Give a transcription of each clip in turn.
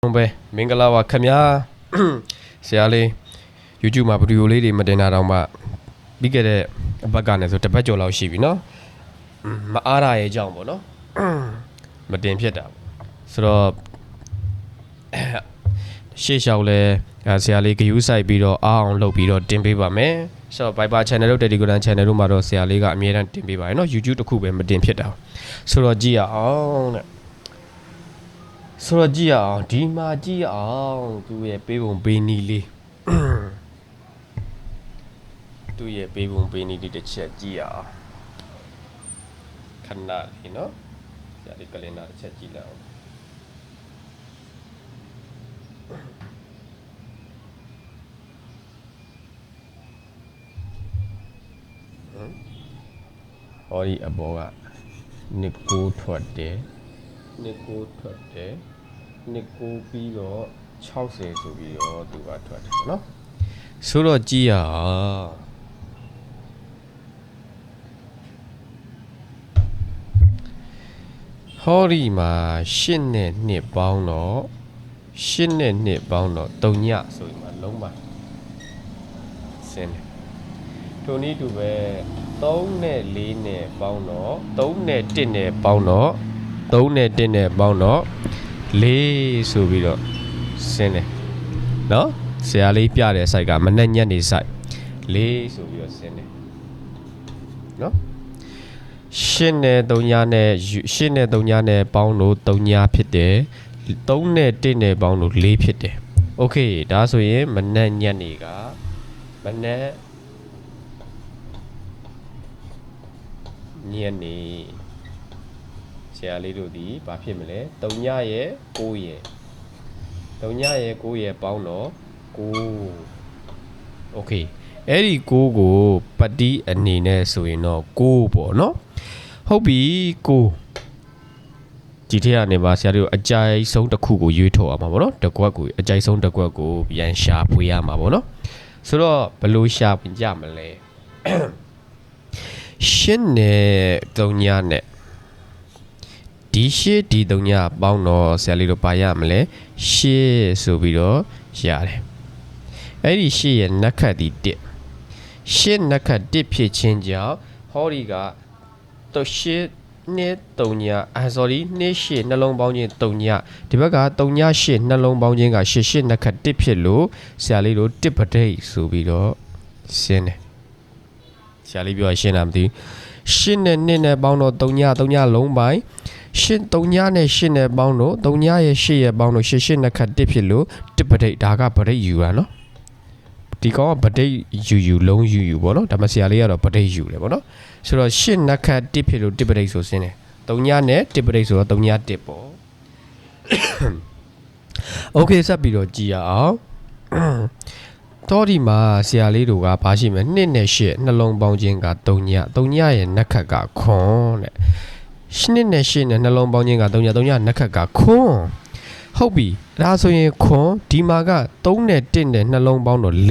ပဲမင်္ဂလာပါခင်ဗျာဆရာလေး YouTube မှာဗီဒီယိုလေးတွေမတင်တာတော့မှပြီးခဲ့တဲ့အပတ်ကနေဆိုတစ်ပတ်ကျော်လောက်ရှိပြီเนาะမအားရရဲ့အကြောင်းပေါ့เนาะမတင်ဖြစ်တာဆိုတော့ရှေ့လျှောက်လဲဆရာလေးဂယူးဆိုင်ပြီးတော့အားအောင်လုပ်ပြီးတော့တင်ပေးပါမယ်ဆိုတော့ Viber Channel တို့ Telegram Channel တို့မှာတော့ဆရာလေးကအမြဲတမ်းတင်ပေးပါတယ်เนาะ YouTube တစ်ခုပဲမတင်ဖြစ်တာဆိုတော့ကြည့်ရအောင်တဲ့ဆိုတော့ကြည့်ရအောင်ဒီမှာကြည့်ရအောင်သူ့ရဲ့ပေးပုံပေးနည်းလေးသူ့ရဲ့ပေးပုံပေးနည်းလေးတစ်ချက်ကြည့်ရအောင်ခဏလေးနော်ဆရာလေးကလင်နာတစ်ချက်ကြည့်လိုက်အောင်ဟောဒီအဘောကနှစ်ကိုထွက်တယ်နှစ်ကိုထွက်တယ်နှစ်ကိုပြီးတော့60ဆိုပြီးတော့သူကထွက်တယ်ပေါ့နော်ဆိုတော့ကြည့်ရအောင်ဟောဒီမှာ8နဲ့2ပေါင်းတော့8နဲ့2ပေါင်းတော့3ညဆိုရင်မှလုံးပါစင်းတယ်ထိုနည်းတူပဲ3နဲ့4နဲ့ပေါင်းတော့3နဲ့1နဲ့ပေါင်းတော့3နဲ့1နဲ့ပေါင်းတော့4ဆိုပြီးတော့စင်းတယ်နော်ဆရာလေးပြတဲ့ site ကမနဲ့ညက်နေ site 4ဆိုပြီးတော့စင်းတယ်နော်8နဲ့3ညနဲ့8နဲ့3ညနဲ့ပေါင်းလို့3ညဖြစ်တယ်3နဲ့1နဲ့ပေါင်းလို့4ဖြစ်တယ်โอเคဒါဆိုရင်မနဲ့ညက်နေကမနဲ့ညက်နေဆရာလေးတို့ဒီဘာဖြစ်မလဲ3ညရဲ့9ရဲ့3ညရဲ့9ရဲ့ပေါင်းတော့9โอเคအဲ့ဒီ9ကိုပတိအနေနဲ့ဆိုရင်တော့9ပေါ့နော်ဟုတ်ပြီ9ဒီထက်ကနေပါဆရာတို့အကြိုက်ဆုံးတစ်ခုကိုရွေးထုတ်အောင်ပါပေါ့နော်တစ်ကွက်ကိုအကြိုက်ဆုံးတစ်ကွက်ကိုပြန်ရှာဖွေရမှာပေါ့နော်ဆိုတော့ဘယ်လိုရှာဖွေကြမလဲရှင်းနဲ့3ညနဲ့ဒီရှေ့ဒီ3ညပေါင်းတော့ဆရာလေးတို့ပါရမလဲရှေ့ဆိုပြီးတော့ရတယ်အဲ့ဒီရှေ့ရဲ့နက်ခတ်ဒီ1ရှေ့နက်ခတ်1ဖြစ်ချင်းကြောင့်ဟောဒီကတော့ရှေ့နဲ့3ညsorry နှစ်ရှေ့နှလုံးပေါင်းချင်း3ညဒီဘက်က3ညရှေ့နှလုံးပေါင်းချင်းကရှေ့ရှေ့နက်ခတ်1ဖြစ်လို့ဆရာလေးတို့1ပဋိဆိုပြီးတော့ရှင်းတယ်ဆရာလေးပြောရှင်းတာမသိရှင်းနဲ့2နဲ့ပေါင်းတော့3ညလုံးပိုင်းရှင်း3ညနဲ့8နဲ့ပေါင်းတော့3ညရဲ့8ရဲ့ပေါင်းတော့8 8နှစ်ခတ်1ဖြစ်လို့1ပဋိဒါကပဋိယူတာနော်ဒီကောင်ကပဋိယူလုံးယူပေါ့နော်ဒါမှဆရာလေးကတော့ပဋိယူတယ်ပေါ့နော်ဆိုတော့8နှစ်ခတ်1ဖြစ်လို့1ပဋိဆိုစင်းတယ်3ညနဲ့1ပဋိဆိုတော့3ည1ပေါ့โอเคဆက်ပြီးတော့ကြည့်ရအောင်တော့ဒီမှာဆရာလေးတို့ကဘာရှိမလဲ2နဲ့8နှလုံးပေါင်းခြင်းက3ညရဲ့နက်ခတ်ကခွန်တဲ့8နဲ့8နဲ့နှလုံးပေါင်းခြင်းက3ညနက်ခတ်ကခွန်ဟုတ်ပြီဒါဆိုရင်ခွန်ဒီမှာက3နဲ့1နဲ့နှလုံးပေါင်းတော့4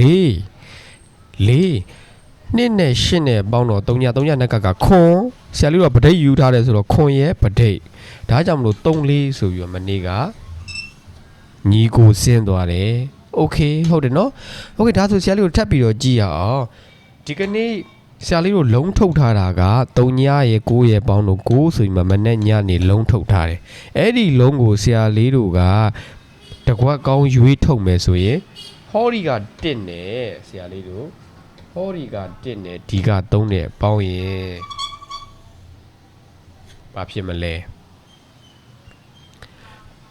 2နဲ့8နဲ့ပေါင်းတော့3ညနက်ခတ်ကခွန်ဆရာလေးတို့ကပဋိယူထားတယ်ဆိုတော့ခွန်ရဲ့ပဋိဒါကြောင့်မလို့3 4ဆိုပြီးတော့မနေ့ကညီကိုဆင်းသွားတယ်โอเคဟုတ်တယ်နော်โอเคဒါဆိုဆရာလေးတို့ထပ်ပြီးတော့ကြည့်ရအောင်ဒီကနေ့ဆရာလေးတို့လုံးထုတ်ထားတာက3ညရဲ့9ရဲ့ပေါင်းတော့9ဆိုပြီးမှမနဲ့ညနေလုံးထုတ်ထားတယ်အဲ့ဒီလုံးကိုဆရာလေးတို့ကတကွက်ကောင်းရွေးထုတ်မယ်ဆိုရင်ဟောဒီက1နဲ့ဆရာလေးတို့ဟောဒီက1နဲ့ဒီက3နဲ့ပေါင်းရင်ဘာဖြစ်မလဲ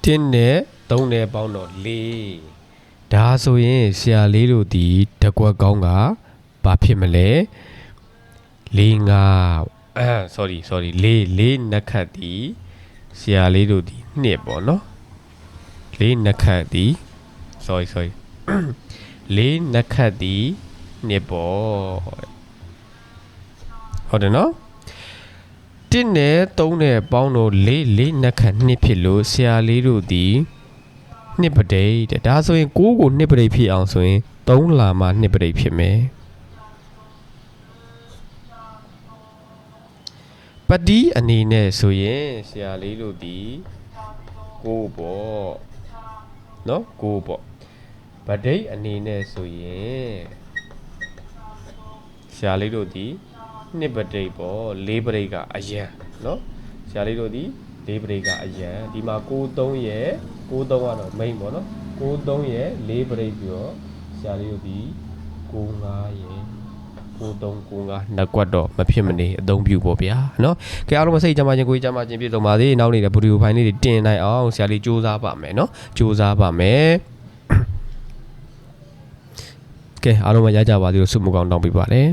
1နဲ့3နဲ့ပေါင်းတော့4ဒါဆိုရင်ဆရာလေးတို့ဒီတကွက်ကောင်းကဘာဖြစ်မလဲ4 5 sorry 4နက်ခတ်ဒီဆရာလေးတို့ဒီ2ပေါ့နော်4နက်ခတ်ဒီ sorry 4နက်ခတ်ဒီ2ပေါ့ဟုတ်တယ်နော်1နဲ့3နဲ့ပေါင်းတော့4နက်ခတ်2ဖြစ်လို့ဆရာလေးတို့ဒီ2ပဋိတဲ့ဒါဆိုရင်9ကို2ပဋိဖြစ်အောင်ဆိုရင်3လာမှ2ပဋိဖြစ်မယ်ပတိအနေနဲ့ဆိုရင်ဆရာလေးတို့ဒီ9ပေါ့ နော်9ပေါ့ဗဒိတ်အနေနဲ့ဆိုရင်ဆရာလေးတို့ဒီ2ဗဒိတ်ပေါ့4ဗဒိတ်ကအရန်နော်ဆရာလေးတို့ဒီ4ဗဒိတ်ကအရန်ဒီမှာ93ရဲ့93ကတော့ main ပေါ့နော်93ရဲ့4ဗဒိတ်ပြီးတော့ဆရာလေးတို့ဒီ95ရဲ့9395နှစ်ကွက်တော့မဖြစ်မနေအသုံးပြုပေါ့ဗျာနော်ကဲအားလုံးမစိတ်ကြမ်းခြင်းကိုကြမ်းခြင်းပြည့်စုံပါစေနောက်နေတဲ့ဗီဒီယိုဖိုင်လေးတွေတင်နိုင်အောင်ဆရာလေးစူးစမ်းပါမယ်နော်စူးစမ်းပါမယ်ကဲအားလုံးမရကြပါသေးလို့ဆုမကောင်းတောင်းပေးပါတယ်